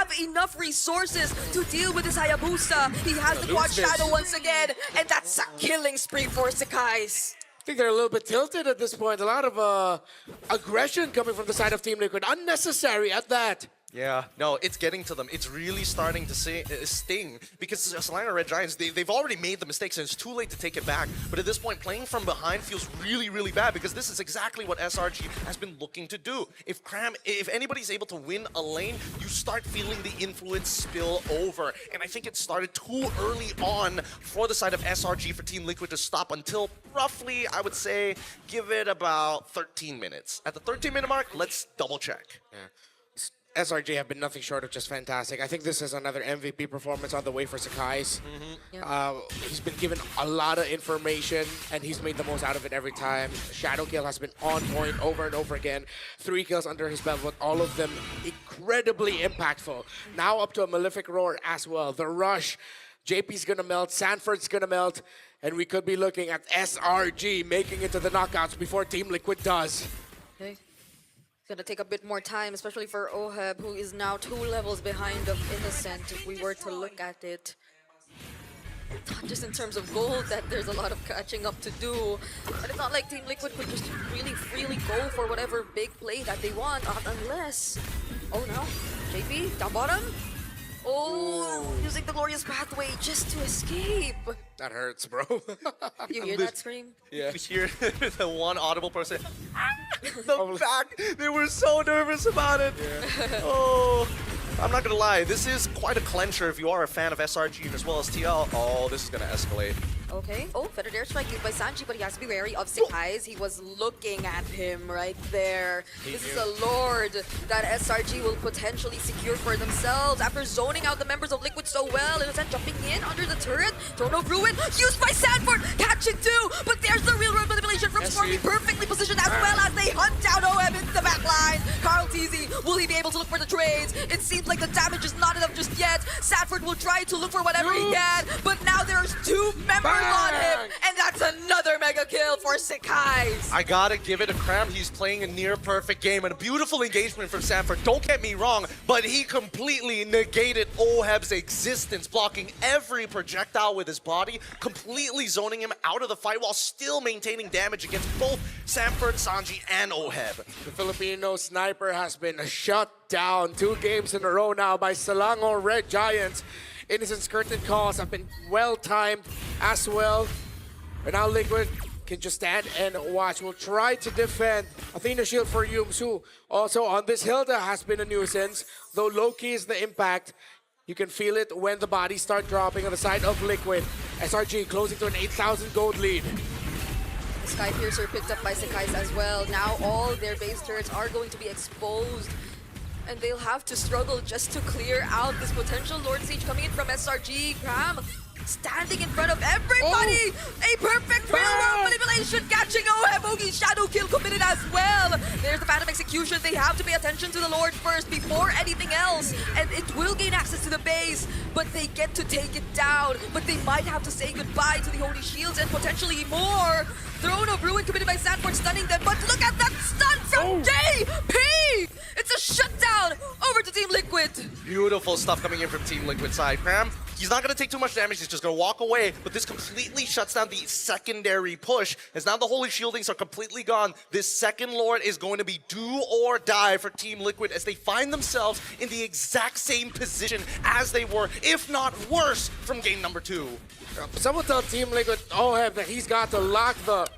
have enough resources to deal with his Hayabusa. He has the quad shadow once again, and that's a killing spree for Sakai's. I think they're a little bit tilted at this point. A lot of aggression coming from the side of Team Liquid. Unnecessary at that. Yeah, no, it's getting to them. It's really starting to sting because Solana Red Giants, they've already made the mistakes and it's too late to take it back. But at this point, playing from behind feels really, really bad because this is exactly what SRG has been looking to do. If anybody's able to win a lane, you start feeling the influence spill over. And I think it started too early on for the side of SRG for Team Liquid to stop until roughly, I would say, give it about 13 minutes. At the 13-minute mark, let's double check. Yeah. SRG have been nothing short of just fantastic. I think this is another MVP performance on the way for Sakai's. He's been given a lot of information, and he's made the most out of it every time. Shadow kill has been on point over and over again. 3 kills under his belt, but all of them incredibly impactful. Now up to a Malefic Roar as well. The rush. JP's gonna melt, Sanford's gonna melt, and we could be looking at SRG making it to the knockouts before Team Liquid does. Okay. It's gonna take a bit more time, especially for Oheb, who is now 2 levels behind of Innocent, if we were to look at it. Not just in terms of gold, that there's a lot of catching up to do, but it's not like Team Liquid could just really freely go for whatever big play that they want, unless... Oh no, JP, down bottom? Oh, using the glorious pathway just to escape. That hurts, bro. You hear that scream? Yeah. You hear the one audible person. The fact they were so nervous about it. Yeah. Oh, I'm not gonna lie. This is quite a clencher if you are a fan of SRG as well as TL. Oh, this is gonna escalate. Okay. Oh, feathered airstrike used by Sanji, but he has to be wary of Sakai's. He was looking at him right there. This is a lord that SRG will potentially secure for themselves after zoning out the members of Liquid so well. Innocent jumping in under the turret. Throne of Ruin used by Sanford, catching two, but there's the real world manipulation from Stormy, perfectly positioned as well as they hunt down OM into the back line. Carl Teasy, will he be able to look for the trades? It seems like the damage is not enough just yet. Sanford will try to look for whatever he can, but now there's 2 members on him, and that's another mega kill for Sakai's. I gotta give it a Cram. He's playing a near perfect game and a beautiful engagement from Sanford. Don't get me wrong, but he completely negated Oheb's existence, blocking every projectile with his body, completely zoning him out of the fight while still maintaining damage against both Sanford, Sanji, and Oheb. The Filipino sniper has been shut down 2 games in a row now by Selangor Red Giants. Innocent's curtain calls have been well-timed as well. And now Liquid can just stand and watch. We'll try to defend Athena Shield for Yumsu. Also on this, Hilda has been a nuisance. Though low-key is the impact, you can feel it when the bodies start dropping on the side of Liquid. SRG closing to an 8,000 gold lead. Sky Piercer picked up by Sakai's as well. Now all their base turrets are going to be exposed, and they'll have to struggle just to clear out this potential Lord Siege coming in from SRG. Cram standing in front of everybody. A perfect real-world manipulation catching Oheb. Bogey shadow kill committed as well. There's the Phantom Execution. They have to pay attention to the Lord first before anything else, and it will gain access to the base, but they get to take it down. But they might have to say goodbye to the Holy Shields and potentially more. Throne of Ruin committed by Sanford, stunning them, but look at that stun from JP! It's a shutdown over to Team Liquid. Beautiful stuff coming in from Team Liquid side. Cram, he's not going to take too much damage. He's just going to walk away, but this completely shuts down the secondary push. As now the Holy Shieldings are completely gone, this second Lord is going to be do or die for Team Liquid as they find themselves in the exact same position as they were, if not worse, from game number 2. Someone tell Team Liquid Oheb that he's got to lock the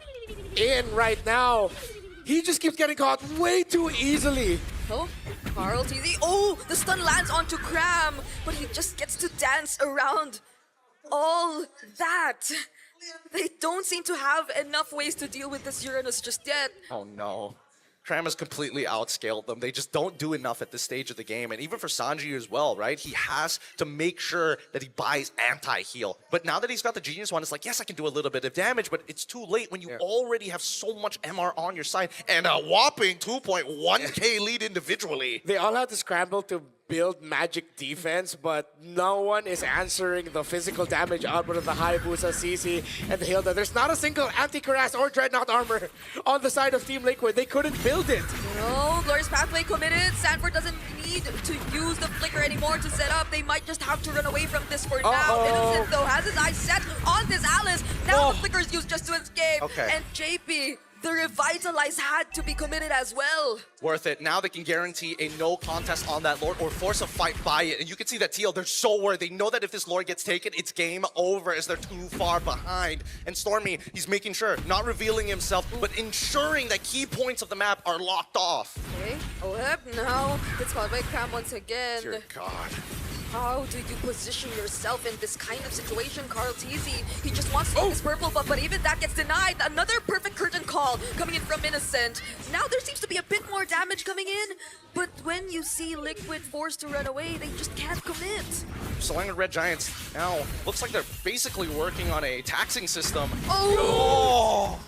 in right now. He just keeps getting caught way too easily. Oh, Carl TZ. Oh, the stun lands onto Cram, but he just gets to dance around all that. They don't seem to have enough ways to deal with this Uranus just yet. Oh no. Cram has completely outscaled them. They just don't do enough at this stage of the game. And even for Sanji as well, right? He has to make sure that he buys anti-heal. But now that he's got the Genius one, it's like, yes, I can do a little bit of damage, but it's too late when you already have so much MR on your side and a whopping 2.1k lead individually. They all had to scramble to build magic defense, but no one is answering the physical damage output of the Hayabusa, CC, and the Hilda. There's not a single anti-Cuirass or Dreadnought armor on the side of Team Liquid. They couldn't build it. No, Glorious Pathway committed. Sanford doesn't need to use the Flicker anymore to set up. They might just have to run away from this for now. Innocent, though, has his eyes set on this Alice. Now the Flicker's used just to escape. Okay. And JP, the Revitalize had to be committed as well. Worth it. Now they can guarantee a no contest on that Lord or force a fight by it. And you can see that TL, they're so worried. They know that if this Lord gets taken, it's game over as they're too far behind. And Stormy, he's making sure, not revealing himself, but ensuring that key points of the map are locked off. Okay, Oheb now gets caught by Cram once again. Dear God. How do you position yourself in this kind of situation, Carl Teasy? He just wants to take his purple buff, but even that gets denied. Another perfect curtain call coming in from Innocent. Now there seems to be a bit more damage coming in, but when you see Liquid forced to run away, they just can't commit. Selena Red Giants now looks like they're basically working on a taxing system. Oh!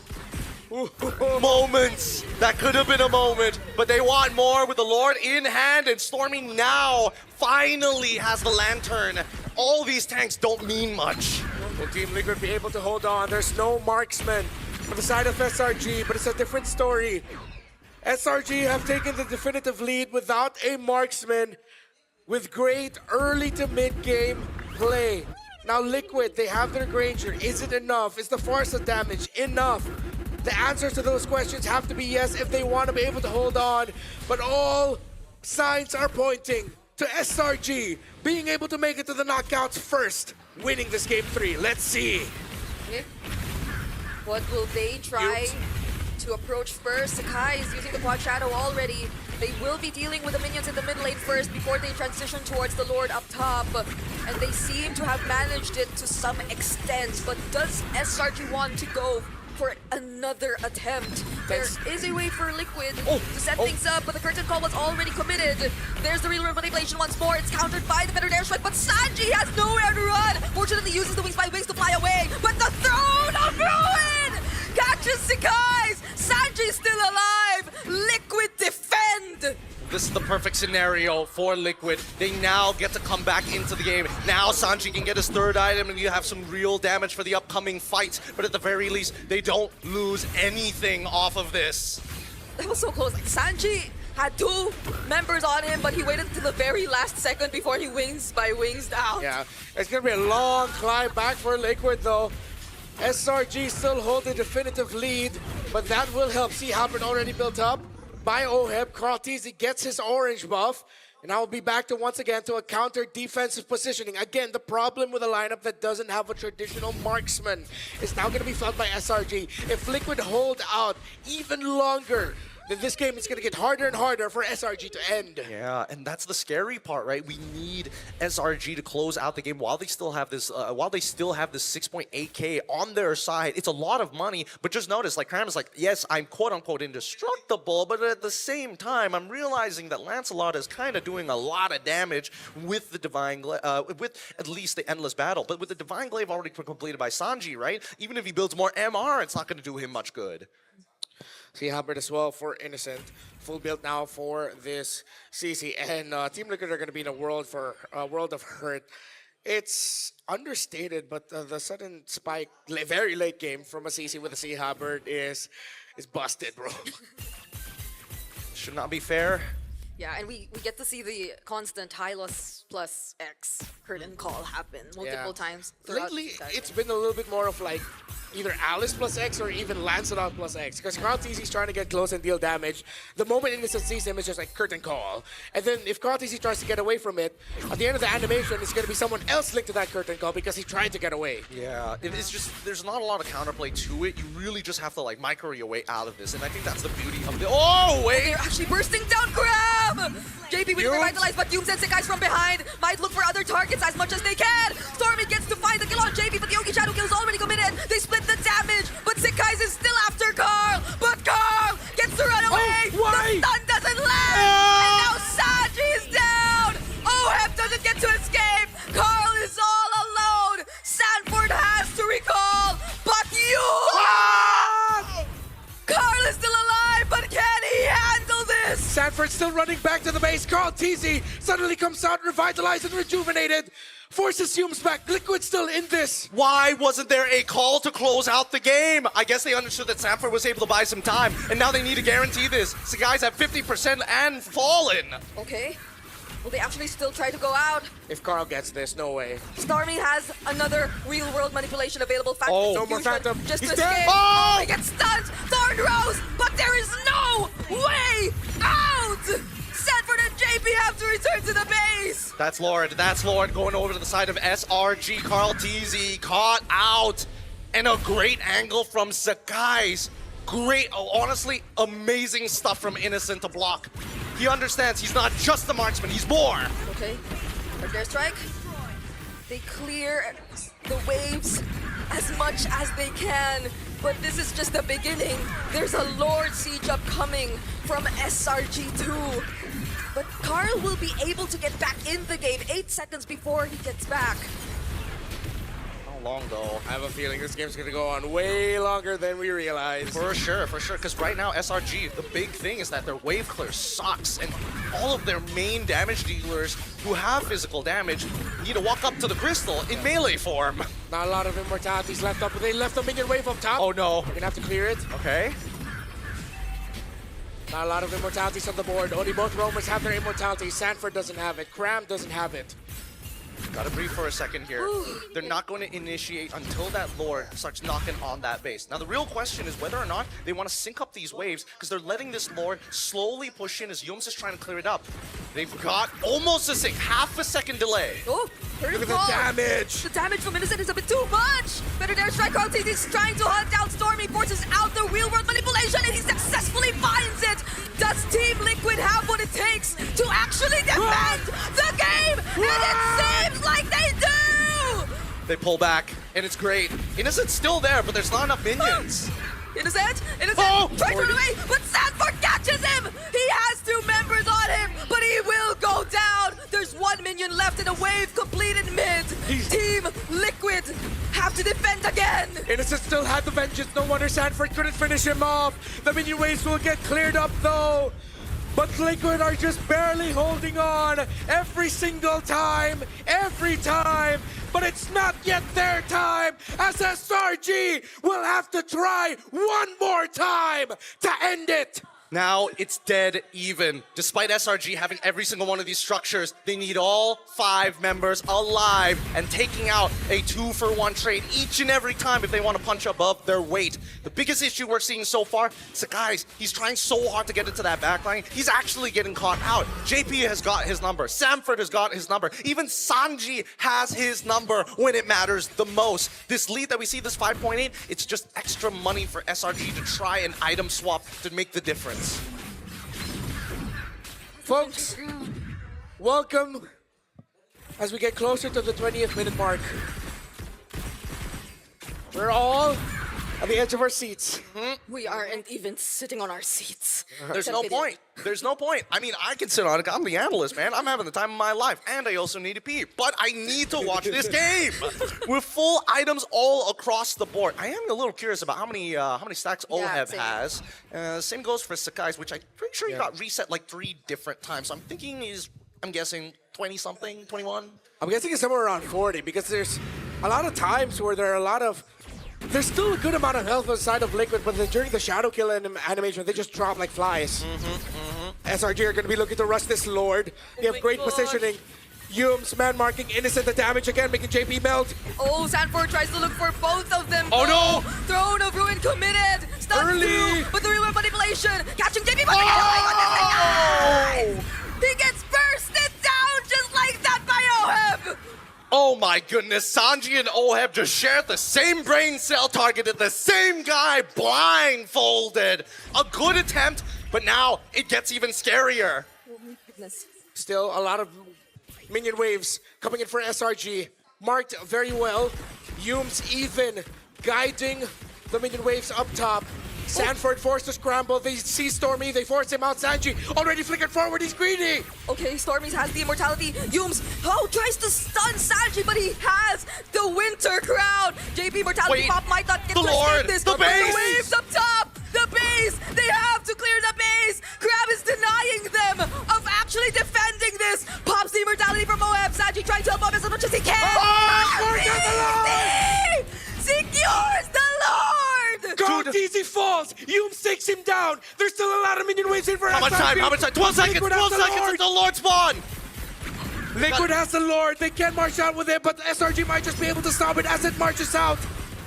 Moments! That could have been a moment, but they want more with the Lord in hand, and Stormy now finally has the Lantern. All these tanks don't mean much. Will Team Liquid be able to hold on? There's no marksman on the side of SRG, but it's a different story. SRG have taken the definitive lead without a marksman with great early to mid game play. Now Liquid, they have their Granger. Is it enough? Is the force of damage enough? The answers to those questions have to be yes if they want to be able to hold on. But all signs are pointing to SRG being able to make it to the knockouts first, winning this game 3. Let's see. Okay. What will they try to approach first? Sakai is using the Quad Shadow already. They will be dealing with the minions in the mid lane first before they transition towards the Lord up top. And they seem to have managed it to some extent. But does SRG want to go for another attempt? There is a way for Liquid to set things up, but the curtain call was already committed. There's the real manipulation once more. It's countered by the Fettered Airstrike, but Sanji has nowhere to run. Fortunately, uses the Wings by Wings to fly away, but the Throne of Ruin catches Sakai's. Sanji's still alive. Liquid defend. This is the perfect scenario for Liquid. They now get to come back into the game. Now Sanji can get his third item and you have some real damage for the upcoming fights. But at the very least, they don't lose anything off of this. That was so close. Like, Sanji had 2 members on him, but he waited until the very last second before he Wings by Wings down. Yeah, it's going to be a long climb back for Liquid though. SRG still hold the definitive lead, but that will help. See Halberd already built up by Oheb. Carl Teasy gets his orange buff, and I will be back to once again to a counter defensive positioning. Again, the problem with a lineup that doesn't have a traditional marksman is now going to be felt by SRG. If Liquid hold out even longer, then this game is going to get harder and harder for SRG to end. Yeah, and that's the scary part, right? We need SRG to close out the game while they still have this 6.8K on their side. It's a lot of money, but just notice, like Cram is like, yes, I'm quote-unquote indestructible, but at the same time, I'm realizing that Lancelot is kind of doing a lot of damage with the Divine Glaive, with at least the Endless Battle. But with the Divine Glaive already completed by Sanji, right? Even if he builds more MR, it's not going to do him much good. See Halberd as well for Innocent. Full build now for this CC. And Team Liquid are going to be in a world of hurt. It's understated, but the sudden spike, very late game from a CC with a C Halberd is busted, bro. Should not be fair. Yeah, and we get to see the constant Hylos plus X curtain call happen multiple times throughout. Lately, it's been a little bit more of like either Alice plus X or even Lancelot plus X. Because Carl Teasy's trying to get close and deal damage. The moment Innocent sees him, it's just like curtain call. And then if Carl Teasy tries to get away from it, at the end of the animation, it's going to be someone else linked to that curtain call because he tried to get away. Yeah, it's just, there's not a lot of counterplay to it. You really just have to like micro your way out of this. And I think that's the beauty of the... Oh, wait! They're actually bursting down Grab! JP with Revitalize, but Dooms and Sekai's from behind. Might look for other targets as much as they can. Stormy gets to find the kill on JP, but the Yogi Shadow kill is already committed. They split the damage, but Sekai's is still after Carl. But Carl gets to run away. The stun doesn't land. And now Sanji is down. Oheb doesn't get to escape. Carl is all alone. Sanford has to recall, but Carl is still alive, but can he handle this? Sanford's still running back to the base. Carl TZ suddenly comes out revitalized and rejuvenated. Forces Humes back. Liquid still in this. Why wasn't there a call to close out the game? I guess they understood that Sanford was able to buy some time, and now they need to guarantee this. So guys at 50% and fallen. Okay. Will they actually still try to go out? If Carl gets this, no way. Stormy has another real-world manipulation available. Phantom Oh, no more Fusion Phantom. Just He's to dead. escape. Oh! He gets stunned. Thorn Rose, but there is no way out. Sanford and JP have to return to the base. That's Lord going over to the side of SRG. Carl TZ caught out. And a great angle from Sakai's. Great, honestly, amazing stuff from Innocent to block. He understands he's not just the marksman, he's more. Okay, right there, strike. They clear the waves as much as they can, but this is just the beginning. There's a Lord Siege upcoming from SRG2. But Carl will be able to get back in the game 8 seconds before he gets back. How long though? I have a feeling this game's gonna go on way longer than we realize. For sure, because right now SRG, the big thing is that their wave clear sucks, and all of their main damage dealers who have physical damage need to walk up to the crystal in melee form. Not a lot of immortalities left up, but they left a minion wave up top. Oh no. We're gonna have to clear it. Okay. Not a lot of immortalities on the board. Only both roamers have their immortality. Sanford doesn't have it. Cram doesn't have it. Gotta breathe for a second here. They're not going to initiate until that Lord starts knocking on that base. Now the real question is whether or not they want to sync up these waves, because they're letting this Lord slowly push in as Yums is trying to clear it up. They've got almost a sync, half a second delay. Oh, very Look at the far. damage. The damage from Innocent is a bit too much. Better there, strike. Carl TZ is trying to hunt down Stormy, forces out the real-world manipulation, and he successfully finds it. Does Team Liquid have what it takes to actually defend the game? And it seems like they do! They pull back, and it's great. Innocent's still there, but there's not enough minions. Innocent, Oh! tries to run away, but Sanford catches him! He has 2 members on him, but he will go down! There's 1 minion left in a wave completed mid. Team Liquid have to defend again! Innocent still had the vengeance. No wonder Sanford couldn't finish him off. The minion waves will get cleared up though. But Liquid are just barely holding on every single time, every time. But it's not yet their time, as SRG will have to try one more time to end it. Now it's dead even. Despite SRG having every single one of these structures, they need all 5 members alive and taking out a 2-for-1 trade each and every time if they want to punch above their weight. The biggest issue we're seeing so far, Sakai's, he's trying so hard to get into that backline, he's actually getting caught out. JP has got his number, Sanford has got his number, even Sanji has his number when it matters the most. This lead that we see, this 5.8, it's just extra money for SRG to try and item swap to make the difference. Folks, welcome as we get closer to the 20th minute mark. We're all on the edge of our seats. We aren't even sitting on our seats. There's no point. There's no point. I mean, I can sit on it. I'm the analyst, man. I'm having the time of my life. And I also need to pee. But I need to watch this game. With full items all across the board. I am a little curious about how many stacks Oheb same. has. Same goes for Sakai's, which I'm pretty sure he got reset like 3 different times. So I'm thinking I'm guessing 20-something, 21? I'm guessing it's somewhere around 40 because there's a lot of times where there's still a good amount of health on the side of Liquid, but then during the shadow kill animation, they just drop like flies. SRG are going to be looking to rush this Lord. They have my great gosh. positioning. Yums, man marking Innocent, the damage again, making JP melt. Oh, Sanford tries to look for both of them. Oh, no! Throne of Ruin committed. Stuns Early. through, but the real manipulation. Catching JP. Oh! He gets bursted down just like that by Oheb. Oh my goodness, Sanji and Oheb just shared the same brain cell, targeted the same guy, blindfolded. A good attempt, but now it gets even scarier. Oh my goodness. Still a lot of minion waves coming in for SRG. Marked very well. Yums even guiding the minion waves up top. Sanford forced to scramble. They see Stormy. They force him out. Sanji already flickered forward. He's greedy. Okay, Stormy has the immortality. Yums, tries to stun Sanji, but he has the Winter Crown. JP Mortality Wait, Pop might not get the to Lord, escape this. the but base. the waves up top. The the base! They have to clear the base! Crab is denying them of actually defending this! Pops the immortality from Moab. Sanji trying to help him as much as he can! Secures the Lord! Easy falls! Yum takes him down! There's still a lot of minion waves in for How much time? How much time? 12 seconds! 12 seconds until Lord spawn! Liquid has the Lord. They can march out with it, but SRG might just be able to stop it as it marches out.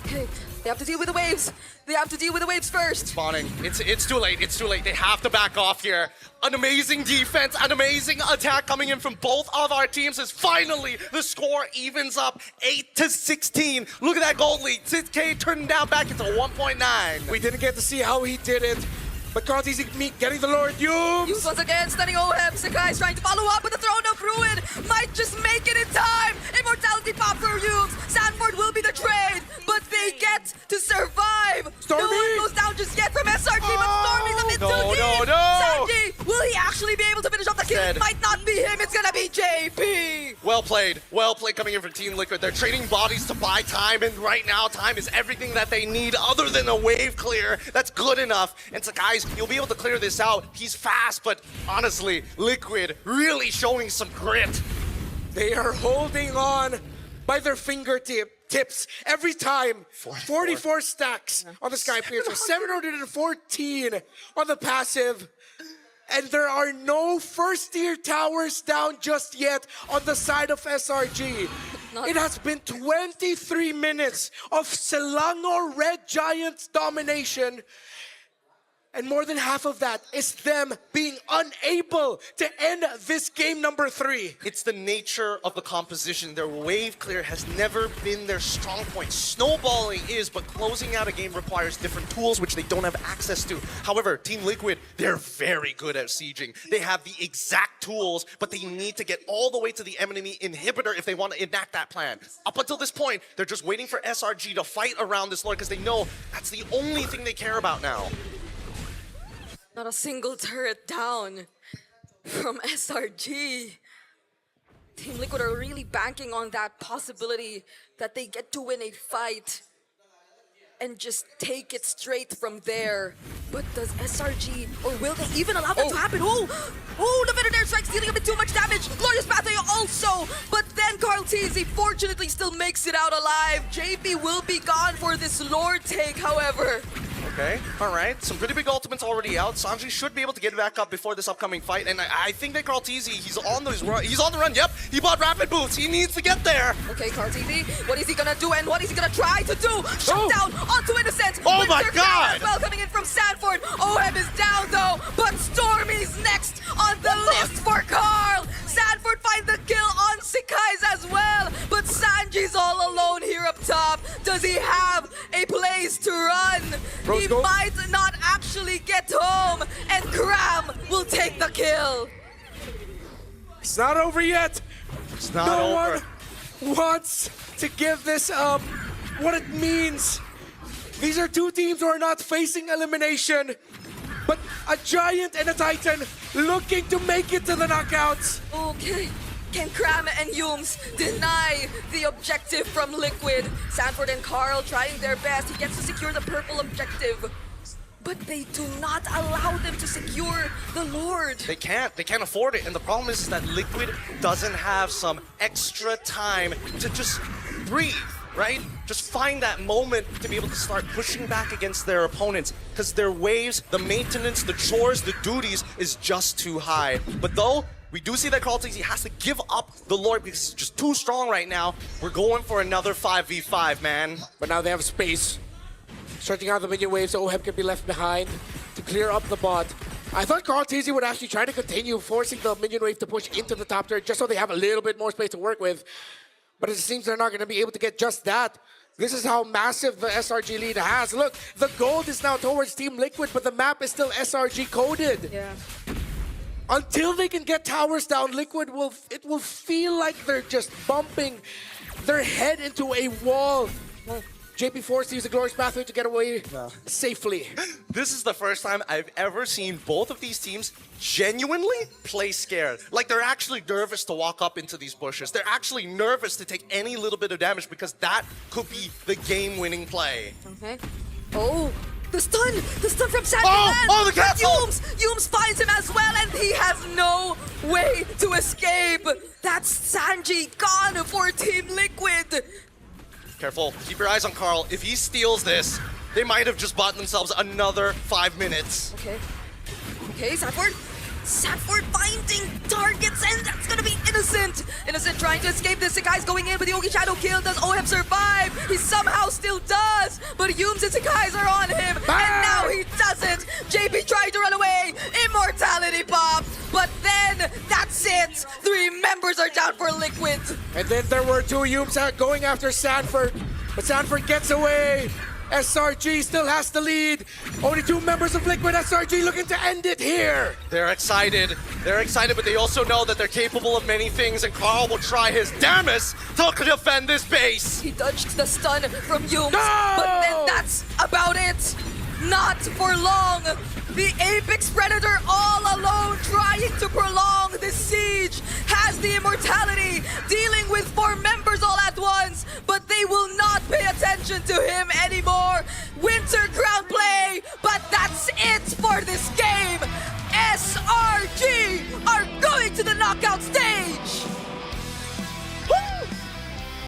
Okay, they have to deal with the waves. They have to deal with the waves first. Spawning. It's too late. It's too late. They have to back off here. An amazing defense, an amazing attack coming in from both of our teams as finally the score evens up 8-16. Look at that gold lead. 6K turning down back into 1.9. We didn't get to see how he did it, but God's easy getting the Lord Yums. Yums once again stunning Oheb. Sakai's trying to follow up with the Throne of Ruin. Might just make it in time. Immortality pop for Yums. Sanford will be the trade, but they get to survive. Stormy! No one goes down just yet from SRG, but Stormy's a bit too deep. No. Sanji, will he actually be able to finish off the kill? Dead. It might not be him. It's gonna be JP. Well played coming in for Team Liquid. They're trading bodies to buy time, and right now time is everything that they need other than a wave clear. That's good enough. And so guys, you'll be able to clear this out. He's fast, but honestly, Liquid really showing some grit. They are holding on by their fingertips every time. 44 stacks on the Sky Piercer, 714 on the passive. And there are no first-tier towers down just yet on the side of SRG. It has been 23 minutes of Selangor Red Giants domination. And more than half of that is them being unable to end this game number 3. It's the nature of the composition. Their wave clear has never been their strong point. Snowballing is, but closing out a game requires different tools which they don't have access to. However, Team Liquid, they're very good at sieging. They have the exact tools, but they need to get all the way to the enemy inhibitor if they want to enact that plan. Up until this point, they're just waiting for SRG to fight around this Lord because they know that's the only thing they care about now. Not a single turret down from SRG. Team Liquid are really banking on that possibility that they get to win a fight and just take it straight from there. But does SRG, or will they even allow that to happen? Oh, the Veterinary Strike's dealing a bit too much damage. Glorious Pathway also, but then Carl Teasy fortunately still makes it out alive. JP will be gone for this Lord take, however. Okay, all right. Some pretty big ultimates already out. Sanji should be able to get back up before this upcoming fight, and I think that Carl Teasy, he's on the run. Yep, he bought rapid boots. He needs to get there. Okay, Carl Teasy, what is he gonna do and what is he gonna try to do? Shut down onto Innocent. Oh my God! As well coming in from Sanford. Oheb is down though, but Stormy's next on the list for Carl. Sanford finds the kill on Sakai's as well, but Sanji's all alone here up top. Does he have a place to run? He might not actually get home, and Cram will take the kill. It's not over yet. It's not no over. one wants to give this up. What it means. These are two teams who are not facing elimination, but a Giant and a Titan looking to make it to the knockouts. Okay. Can Cram and Yums deny the objective from Liquid? Sanford and Carl trying their best. He gets to secure the purple objective. But they do not allow them to secure the Lord. They can't afford it. And the problem is that Liquid doesn't have some extra time to just breathe, right? Just find that moment to be able to start pushing back against their opponents, because their waves, the maintenance, the chores, the duties is just too high. But though, we do see that Carl Teasy has to give up the Lord because he's just too strong right now. We're going for another 5v5, man. But now they have space. Stretching out the minion waves, so Oheb can be left behind to clear up the bot. I thought Carl Teasy would actually try to continue forcing the minion wave to push into the top turret just so they have a little bit more space to work with. But it seems they're not going to be able to get just that. This is how massive the SRG lead has. Look, the gold is now towards Team Liquid, but the map is still SRG coded. Yeah. Until they can get towers down, Liquid will feel like they're just bumping their head into a wall. JP forced to use the Glorious Pathway to get away safely. This is the first time I've ever seen both of these teams genuinely play scared. Like they're actually nervous to walk up into these bushes. They're actually nervous to take any little bit of damage because that could be the game-winning play. Okay. Oh, The stun from Sandy Oh, the cancel! Yums finds him as well, and he has no way to escape. That's Sanji gone for Team Liquid. Careful. Keep your eyes on Carl. If he steals this, they might have just bought themselves another 5 minutes. Okay, Sanford finding targets, and that's gonna be Innocent. Innocent trying to escape this. Sakai's going in with the Yogi Shadow kill. Does Ohem survive? He somehow still does, but Yums and Sakai's are on him, and now he doesn't. JP tried to run away. Immortality pop, but then that's it. 3 members are down for Liquid. And then there were 2 Yums out going after Sanford, but Sanford gets away. SRG still has the lead. Only 2 members of Liquid. SRG looking to end it here. They're excited, but they also know that they're capable of many things, and Carl will try his damnedest to defend this base. He dodged the stun from Yums, No! but then that's about it. Not for long. The Apex Predator all alone trying to prolong this siege has the immortality.